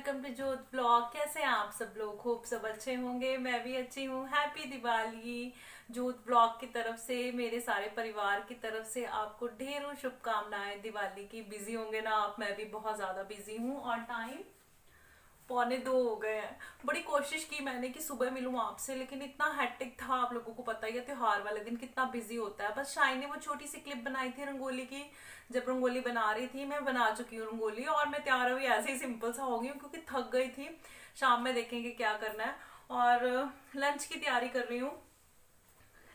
Welcome to जोत blog. कैसे हैं आप सब लोग? होप सब अच्छे होंगे, मैं भी अच्छी हूँ। हैप्पी दिवाली। जोत ब्लॉग की तरफ से, मेरे सारे परिवार की तरफ से आपको ढेरों शुभकामनाएं दिवाली की। बिजी होंगे ना आप? मैं भी बहुत ज्यादा बिजी हूँ और टाइम 1:45 हो गए हैं। बड़ी कोशिश की मैंने कि सुबह मिलूं आपसे, लेकिन इतना हेक्टिक था। आप लोगों को पता ही है त्योहार वाले दिन कितना बिजी होता है। बस शाइन ने वो छोटी सी क्लिप बनाई थी रंगोली की। जब रंगोली बना रही थी, मैं बना चुकी हूँ रंगोली और मैं तैयार हुई ऐसे ही सिंपल सा हो गई हूँ क्योंकि थक गई थी। शाम में देखेंगे क्या करना है। और लंच की तैयारी कर रही हूँ।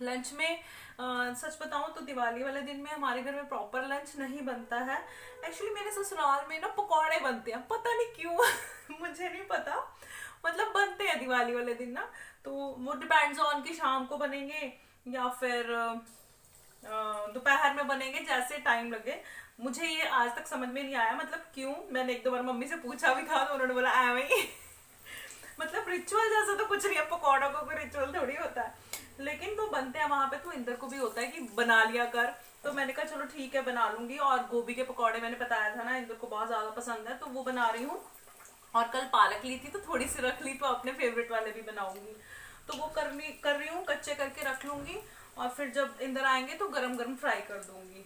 लंच में सच बताऊं तो दिवाली वाले दिन में हमारे घर में प्रॉपर लंच नहीं बनता है। एक्चुअली मेरे ससुराल में ना पकौड़े बनते हैं, पता नहीं क्यों मुझे नहीं पता। मतलब बनते हैं दिवाली वाले दिन ना। तो वो डिपेंड्स ऑन कि शाम को बनेंगे या फिर दोपहर में बनेंगे, जैसे टाइम लगे। मुझे ये आज तक समझ में नहीं आया मतलब क्यों। मैंने एक दो बार मम्मी से पूछा भी था तो उन्होंने बोला एवं ही मतलब रिचुअल जैसा तो कुछ नहीं है, पकौड़ों का कोई रिचुअल थोड़ी होता है। लेकिन वो बनते हैं वहां पे, तो इंदर को भी होता है कि बना लिया कर। तो मैंने कहा चलो ठीक है बना लूंगी। और गोभी के पकौड़े मैंने बताया था ना, इंदर को बहुत ज्यादा पसंद है, तो वो बना रही हूँ। और कल पालक ली थी तो थोड़ी सी रख ली, तो अपने फेवरेट वाले भी बनाऊंगी। तो वो कर रही हूँ, कच्चे करके रख लूंगी और फिर जब इंदर आएंगे तो गरम गरम फ्राई कर दूंगी।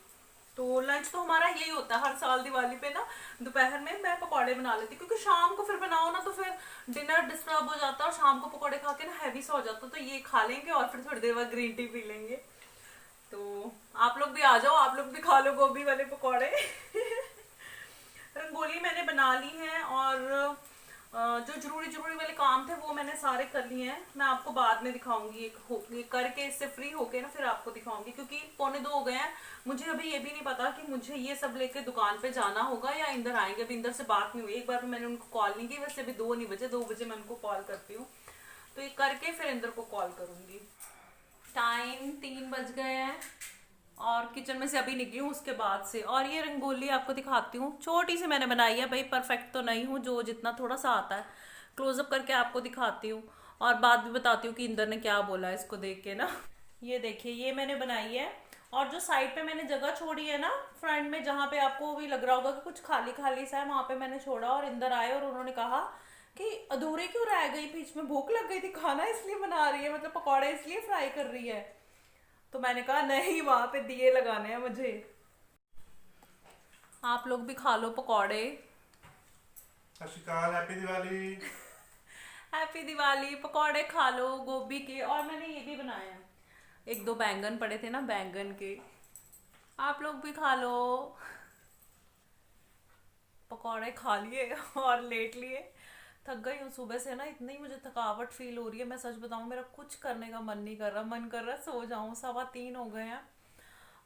तो लंच तो हमारा यही होता है हर साल दिवाली पे ना। दोपहर में मैं पकौड़े बना लेती क्योंकि शाम को फिर बनाओ ना तो फिर डिनर डिस्टर्ब हो जाता है, और शाम को पकौड़े खा के ना हैवी सा हो जाता है। तो ये खा लेंगे और फिर थोड़ी देर बाद ग्रीन टी पी लेंगे। तो आप लोग भी आ जाओ, आप लोग भी खा लो गोभी वाले पकौड़े रंगोली मैंने बना ली है और जो जरूरी जरूरी वाले काम थे वो मैंने सारे कर लिए हैं। मैं आपको बाद में दिखाऊंगी, ये करके इससे फ्री होके ना फिर आपको दिखाऊंगी, क्योंकि 1:45 हो गए हैं। मुझे अभी ये भी नहीं पता कि मुझे ये सब लेके दुकान पे जाना होगा या इंदर आएंगे। अभी इंदर से बात नहीं हुई, एक बार मैंने उनको कॉल नहीं की। वैसे अभी 2 नहीं बजे, 2 बजे मैं उनको कॉल करती हूँ। तो ये करके फिर इंदर को कॉल करूंगी। टाइम 3 बज गए हैं और किचन में से अभी निकली हूँ उसके बाद से। और ये रंगोली आपको दिखाती हूँ, छोटी सी मैंने बनाई है भाई, परफेक्ट तो नहीं हूँ, जो जितना थोड़ा सा आता है क्लोजअप करके आपको दिखाती हूँ। और बात भी बताती हूँ कि इंदर ने क्या बोला है इसको देख के ना। ये देखिए, ये मैंने बनाई है। और जो साइड पे मैंने जगह छोड़ी है ना फ्रंट में, जहाँ पे आपको भी लग रहा होगा कि कुछ खाली खाली सा है, वहां पे मैंने छोड़ा। और इंदर आए और उन्होंने कहा कि अधूरे क्यों रह गई, बीच में भूख लग गई थी, खाना इसलिए बना रही है, मतलब पकौड़े इसलिए फ्राई कर रही है। तो मैंने कहा नहीं, वहां पे दिए लगाने हैं मुझे। आप लोग भी खा लो पकौड़े। सत श्री अकाल, हैप्पी दिवाली। हैप्पी दिवाली। पकौड़े खा लो गोभी के। और मैंने ये भी बनाया है, एक दो बैंगन पड़े थे ना, बैंगन के। आप लोग भी खा लो। पकौड़े खा लिए और लेट लिए। थक गई हूँ सुबह से ना, इतनी मुझे थकावट फील हो रही है। मैं सच बताऊँ, मेरा कुछ करने का मन नहीं कर रहा, मन कर रहा है सो जाऊँ। 3:15 हो गए हैं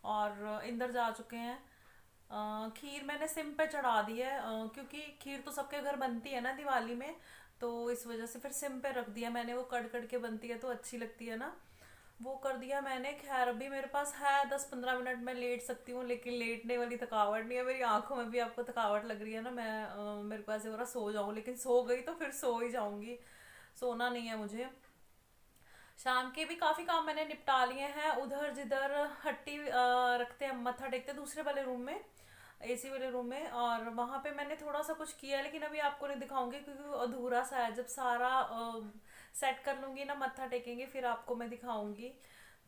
और इंदर जा चुके हैं। खीर मैंने सिम पे चढ़ा दी है, क्योंकि खीर तो सबके घर बनती है ना दिवाली में। तो इस वजह से फिर सिम पे रख दिया मैंने। वो कड़ कड़ के बनती है तो अच्छी लगती है ना, वो कर दिया मैंने। खैर अभी मेरे पास है 10-15 मिनट, मैं लेट सकती हूँ, लेकिन लेटने वाली थकावट नहीं है मेरी। आंखों में भी आपको थकावट लग रही है ना। मैं मेरे को ऐसे हो रहा सो जाऊँ, लेकिन सो गई तो फिर सो ही जाऊंगी। सोना नहीं है मुझे। शाम के भी काफी काम मैंने निपटा लिए हैं। उधर जिधर हट्टी रखते हैं, मत्था टेकते हैं दूसरे वाले रूम में, एसी वाले रूम में, और वहां पे मैंने थोड़ा सा कुछ किया है, लेकिन अभी आपको नहीं दिखाऊंगी क्योंकि वो अधूरा सा है। जब सारा सेट कर लूंगी ना, मत्था टेकेंगे, फिर आपको मैं दिखाऊंगी।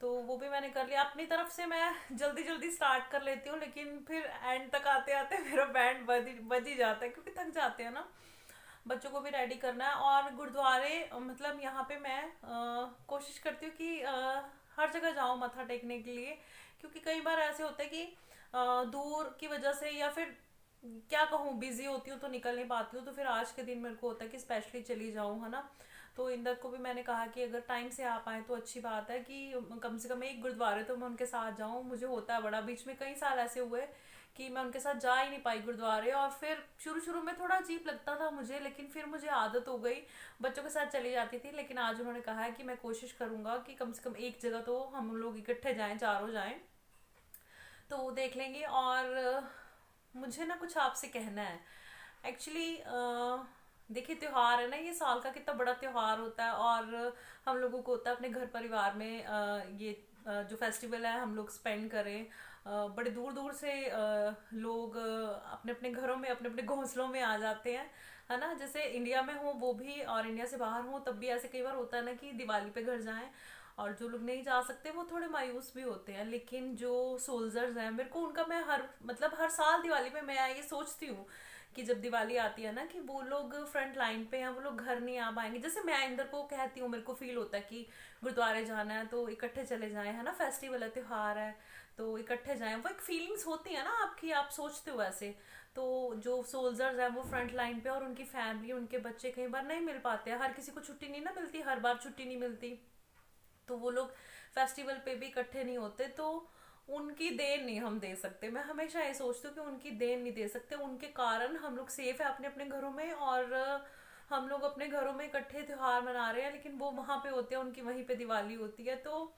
तो वो भी मैंने कर लिया अपनी तरफ से। मैं जल्दी जल्दी स्टार्ट कर लेती हूँ, लेकिन फिर एंड तक आते आते मेरा बैंड बज ही जाता है, क्योंकि थक जाते हैं ना। बच्चों को भी रेडी करना है। और गुरुद्वारे मतलब यहाँ पे मैं कोशिश करती हूँ कि हर जगह जाऊँ मत्था टेकने के लिए, क्योंकि कई बार ऐसे होता है कि दूर की वजह से, या फिर क्या कहूँ, बिजी होती हूँ तो निकल नहीं पाती हूँ। तो फिर आज के दिन मेरे को होता है कि स्पेशली चली जाऊँ, है ना। तो इंदर को भी मैंने कहा कि अगर टाइम से आ पाए तो अच्छी बात है, कि कम से कम एक गुरुद्वारे तो मैं उनके साथ जाऊं। मुझे होता है बड़ा, बीच में कई साल ऐसे हुए कि मैं उनके साथ जा ही नहीं पाई गुरुद्वारे। और फिर शुरू शुरू में थोड़ा अजीब लगता था मुझे, लेकिन फिर मुझे आदत हो गई, बच्चों के साथ चली जाती थी। लेकिन आज उन्होंने कहा है कि मैं कोशिश करूंगा कि कम से कम एक जगह तो हम लोग इकट्ठे जाएं, चारों जाएं। तो वो देख लेंगे। और मुझे ना कुछ आपसे कहना है एक्चुअली। देखिए, त्योहार है ना, ये साल का कितना बड़ा त्योहार होता है, और हम लोगों को होता है अपने घर परिवार में ये जो फेस्टिवल है हम लोग स्पेंड करें। बड़े दूर दूर से लोग अपने अपने घरों में अपने अपने घोंसलों में आ जाते हैं, है ना। जैसे इंडिया में हो वो भी और इंडिया से बाहर हो तब भी ऐसे कई बार होता है ना कि दिवाली पे घर जाएं, और जो लोग नहीं जा सकते वो थोड़े मायूस भी होते हैं। लेकिन जो सोल्जर्स हैं, मेरे को उनका मैं हर साल दिवाली पे मैं ये सोचती हूँ कि जब दिवाली आती है ना कि वो लोग फ्रंट लाइन पे हैं, वो लोग घर नहीं आ पाएंगे। जैसे मैं इंदर को कहती हूँ, मेरे को फील होता है कि गुरुद्वारे जाना है तो इकट्ठे चले जाएं, है ना, फेस्टिवल है, त्योहार है, तो इकट्ठे जाएं। वो एक फीलिंग्स होती है ना आपकी, आप सोचते हो ऐसे। तो जो सोल्जर्स हैं वो फ्रंट लाइन पे और उनकी फैमिली, उनके बच्चे कई बार नहीं मिल पाते हैं, हर किसी को छुट्टी नहीं ना मिलती, हर बार छुट्टी नहीं मिलती, तो वो लोग फेस्टिवल पे भी इकट्ठे नहीं होते। तो उनकी देन नहीं हम दे सकते। मैं हमेशा ये सोचती हूँ कि उनकी देन नहीं दे सकते, उनके कारण हम लोग सेफ है अपने अपने घरों में, और हम लोग अपने घरों में इकट्ठे त्योहार मना रहे हैं, लेकिन वो वहां पे होते हैं, उनकी वहीं पे दिवाली होती है। तो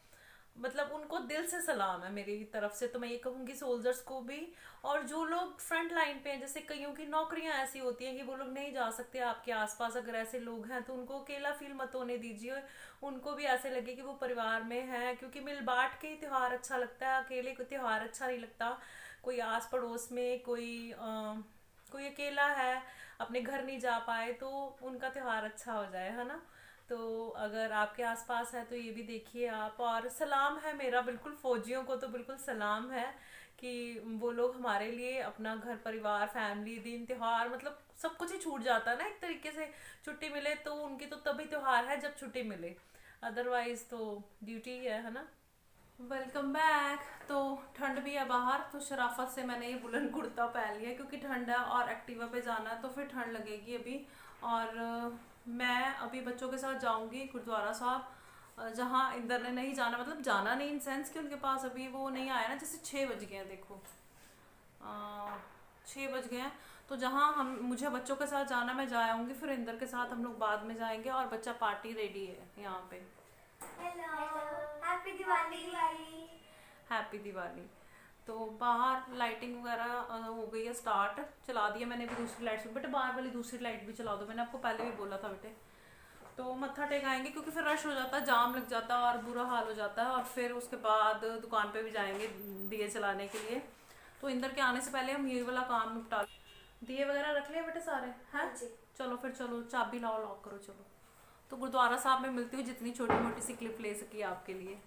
मतलब उनको दिल से सलाम है मेरी तरफ से। तो मैं ये कहूँगी सोल्जर्स को भी, और जो लोग फ्रंट लाइन पे हैं, जैसे कईयों की नौकरियां ऐसी होती हैं कि वो लोग नहीं जा सकते, आपके आसपास अगर ऐसे लोग हैं तो उनको अकेला फील मत होने दीजिए। उनको भी ऐसे लगे कि वो परिवार में है, क्योंकि मिल बांट के ही त्योहार अच्छा लगता है, अकेले को त्योहार अच्छा नहीं लगता। कोई आस पड़ोस में कोई अकेला है, अपने घर नहीं जा पाए, तो उनका त्योहार अच्छा हो जाए, है ना। तो अगर आपके आसपास है तो ये भी देखिए आप। और सलाम है मेरा बिल्कुल फौजियों को, तो बिल्कुल सलाम है कि वो लोग हमारे लिए अपना घर परिवार फैमिली दिन त्योहार मतलब सब कुछ ही छूट जाता है ना एक तरीके से। छुट्टी मिले तो उनकी तो तभी त्योहार है जब छुट्टी मिले, अदरवाइज तो ड्यूटी है ना। Welcome back. तो ठंड भी है बाहर, तो शराफत से मैंने ये वुलन कुर्ता पहन लिया क्योंकि ठंड है और एक्टिवा पे जाना है तो फिर ठंड लगेगी अभी। और मैं अभी बच्चों के साथ जाऊंगी गुरुद्वारा साहब, जहाँ इंदर ने नहीं जाना, मतलब जाना नहीं इन सेंस कि उनके पास अभी वो नहीं आया ना। जैसे 6 बज गए हैं, देखो 6 बज गए हैं, तो जहाँ हम मुझे बच्चों के साथ जाना मैं जा आऊँगी, फिर इंदर के साथ हम लोग बाद में जाएंगे। और बच्चा पार्टी रेडी है यहाँ पे। Hello, happy Diwali. Happy Diwali. तो बाहर लाइटिंग वगैरह हो गई है स्टार्ट, चला दिया मैंने भी दूसरी लाइट्स, बेटे बाहर वाली दूसरी लाइट भी चला दो, मैंने आपको पहले भी बोला था बेटे। तो मत्था टेकाएंगे क्योंकि फिर रश हो जाता है, जाम लग जाता है और बुरा हाल हो जाता है, और फिर उसके बाद दुकान पे भी जाएंगे दिए जलाने के लिए। तो इंदर के आने से पहले हम ये वाला काम निपटा, दिए वगैरह रख लिए बेटे सारे हैं। चलो फिर, चलो चाबी लाओ, लॉक करो, चलो। तो गुरुद्वारा साहब में मिलती हूँ, जितनी छोटी मोटी सी क्लिप ले सकी आपके लिए।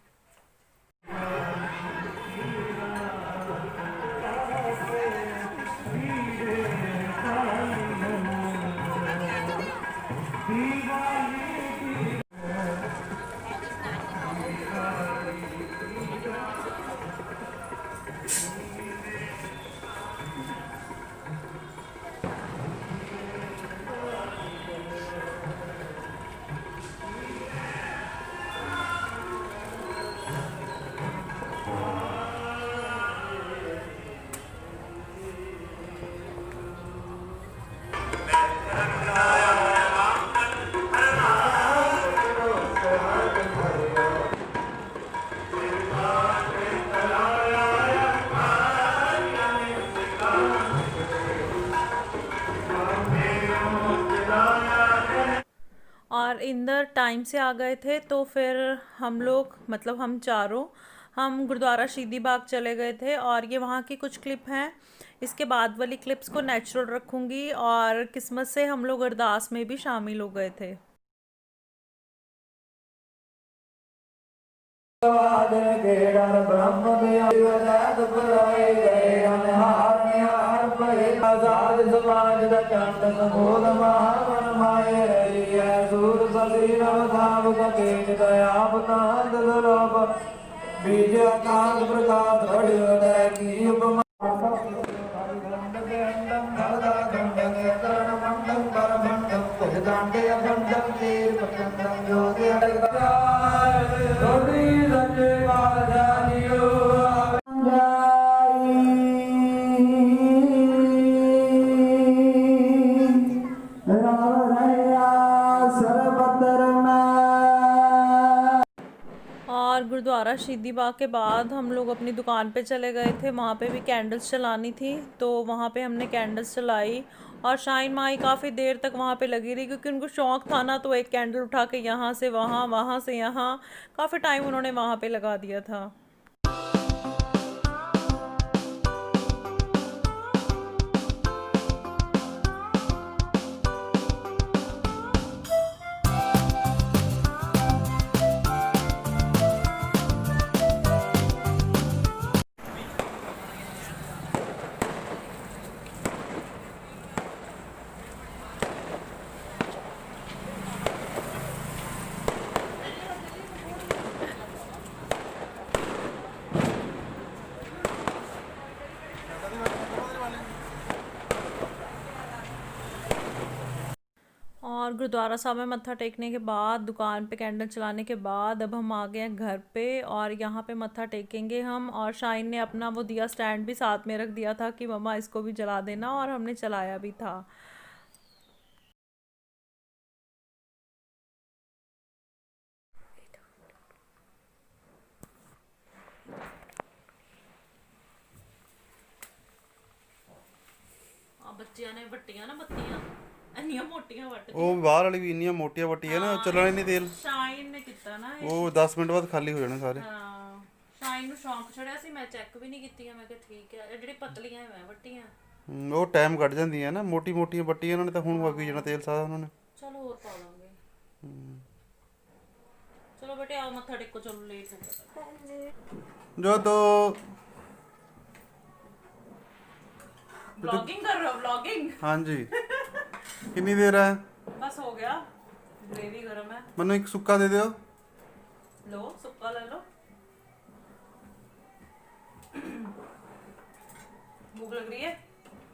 और इंदर टाइम से आ गए थे, तो फिर हम लोग मतलब हम चारों हम गुरुद्वारा शीदी बाग चले गए थे। और ये वहाँ की कुछ क्लिप हैं, इसके बाद वाली क्लिप्स को नेचुरल रखूँगी। और किस्मत से हम लोग अरदास में भी शामिल हो गए थे। ब्रह्म आजाद समाज का चंड सबोध महामन माए रही है सूर सदी नवधाम का तेज दयावतांत दुर्लभ बीज आकांत प्रकाश घड़ियोदय की उपमा और गुरुद्वारा शीदी बाग के बाद हम लोग अपनी दुकान पे चले गए थे, वहाँ पे भी कैंडल्स चलानी थी, तो वहाँ पे हमने कैंडल्स चलाई। और शाइन माई काफ़ी देर तक वहाँ पे लगी रही क्योंकि उनको शौक़ था ना, तो एक कैंडल उठा के यहाँ से वहाँ, वहाँ से यहाँ, काफ़ी टाइम उन्होंने वहाँ पे लगा दिया था। और गुरुद्वारा साहब में मत्था टेकने के बाद, दुकान पे कैंडल चलाने के बाद अब हम आ गए हैं घर पे और यहाँ पे मत्था टेकेंगे हम। और शाइन ने अपना वो दिया स्टैंड भी साथ में रख दिया था कि मम्मा इसको भी जला देना, और हमने चलाया भी था। ਬੱਚਿਆਂ ਨੇ ਵੱਟੀਆਂ ਨਾ ਬੱਤੀਆਂ ਇੰਨੀਆਂ ਮੋਟੀਆਂ ਵੱਟਦੀਆਂ। ਉਹ ਬਾਹਰ ਵਾਲੀ ਵੀ ਇੰਨੀਆਂ ਮੋਟੀਆਂ ਵੱਟੀਆਂ ਨਾ, ਚੱਲਣਾ ਹੀ ਨਹੀਂ ਤੇਲ। ਸ਼ਾਈਨ ਨੇ ਕੀਤਾ ਨਾ ਇਹ। ਉਹ 10 ਮਿੰਟ ਬਾਅਦ ਖਾਲੀ ਹੋ ਜਾਣੇ ਸਾਰੇ। ਹਾਂ, ਸ਼ਾਈਨ ਨੂੰ ਸ਼ੌਂਕ ਚੜਿਆ ਸੀ, ਮੈਂ ਚੈੱਕ ਵੀ ਨਹੀਂ ਕੀਤੀਆਂ। ਮੈਂ ਕਿਹਾ ਠੀਕ ਹੈ, ਇਹ ਜਿਹੜੀ ਪਤਲੀਆਂ ਮੈਂ ਵੱਟੀਆਂ। ਉਹ ਟਾਈਮ ਕੱਢ ਜਾਂਦੀਆਂ ਨਾ, ਮੋਟੀ ਮੋਟੀਆਂ ਵੱਟੀਆਂ ਇਹਨਾਂ ਨੇ ਤਾਂ ਹੁਣ ਵਗ ਜਾਣਾ ਤੇਲ ਸਾਰਾ ਉਹਨਾਂ ਨੇ। ਚਲੋ ਹੋਰ ਪਾ ਦਾਂਗੇ। ਚਲੋ ਬੇਟੇ ਆਓ ਮੱਥਾ ਟੇਕੋ, ਚਲੋ ਲੇਟ ਹੋ ਗਿਆ। जो तो व्लॉगिंग कर रहे हो? व्लॉगिंग? हाँ जी। कितनी देर है? बस हो गया, ग्रेवी गरम है। मनु एक सुक्का दे दो। लो सुक्का ले लो। भूख लग रही है?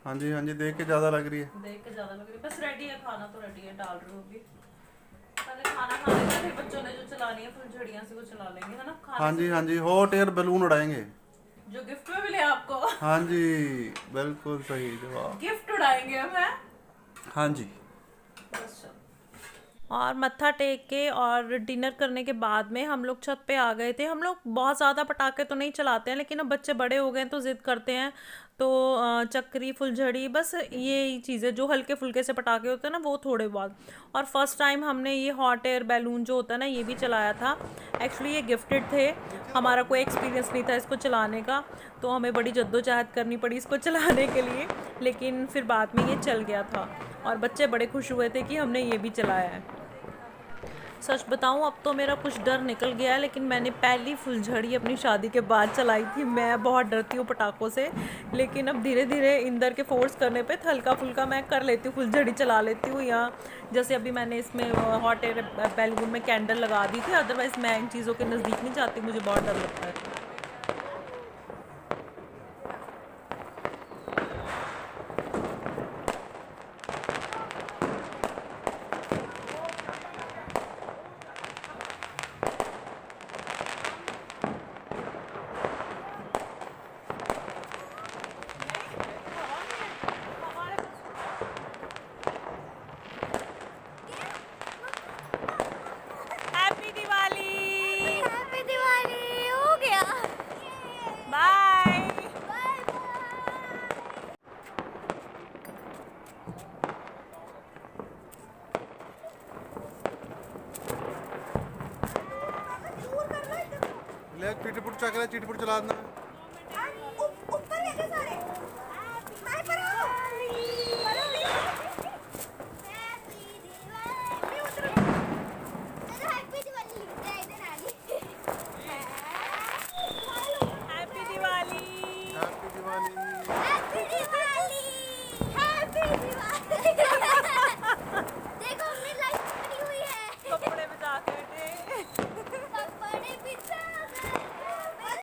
हाँ जी हाँ जी, देख के ज़्यादा लग रही है। देख के ज्यादा लग रही है। बस रेडी है, खाना तो रेडी है, डाल रही होगी। पहले खाना खा लेंगे, फिर बच्चों ने जो चलानी है फुलझड़ियाँ से वो चला लेंगे, है ना? हाँ जी हाँ जी, हॉट एयर बैलून उड़ाएंगे जो गिफ्ट में मिले आपको। हाँ जी, बिल्कुल सही जवाब। गिफ्ट उड़ाएंगे हम, हैं? हाँ जी। और मत्था टेक के और डिनर करने के बाद में हम लोग छत पे आ गए थे। हम लोग बहुत ज़्यादा पटाखे तो नहीं चलाते हैं, लेकिन अब बच्चे बड़े हो गए हैं तो ज़िद करते हैं, तो चक्री फुलझड़ी बस ये चीज़ें जो हल्के फुल्के से पटाखे होते हैं ना वो थोड़े बहुत। और फर्स्ट टाइम हमने ये हॉट एयर बैलून जो होता है ना ये भी चलाया था। एक्चुअली ये गिफ्टेड थे, हमारा कोई एक्सपीरियंस नहीं था इसको चलाने का, तो हमें बड़ी जद्दोजहद करनी पड़ी इसको चलाने के लिए, लेकिन फिर बाद में ये चल गया था और बच्चे बड़े खुश हुए थे कि हमने ये भी चलाया है। सच बताऊं अब तो मेरा कुछ डर निकल गया है, लेकिन मैंने पहली फुलझड़ी अपनी शादी के बाद चलाई थी। मैं बहुत डरती हूँ पटाखों से, लेकिन अब धीरे धीरे इंदर के फोर्स करने पे हल्का फुल्का मैं कर लेती हूँ, फुलझड़ी चला लेती हूँ। या जैसे अभी मैंने इसमें हॉट एयर बैलून में कैंडल लगा दी थी, अदरवाइज़ मैं इन चीज़ों के नज़दीक नहीं जाती, मुझे बहुत डर लगता है। हैप्पी दिवाली। हैप्पी दिवाली। हो गया। बाय। ले चिटपुट चक ले, चिटपुट चला देना। ऊपर लेके सारे हाय पर आओ। Happy Diwali. Happy Diwali. Happy Diwali.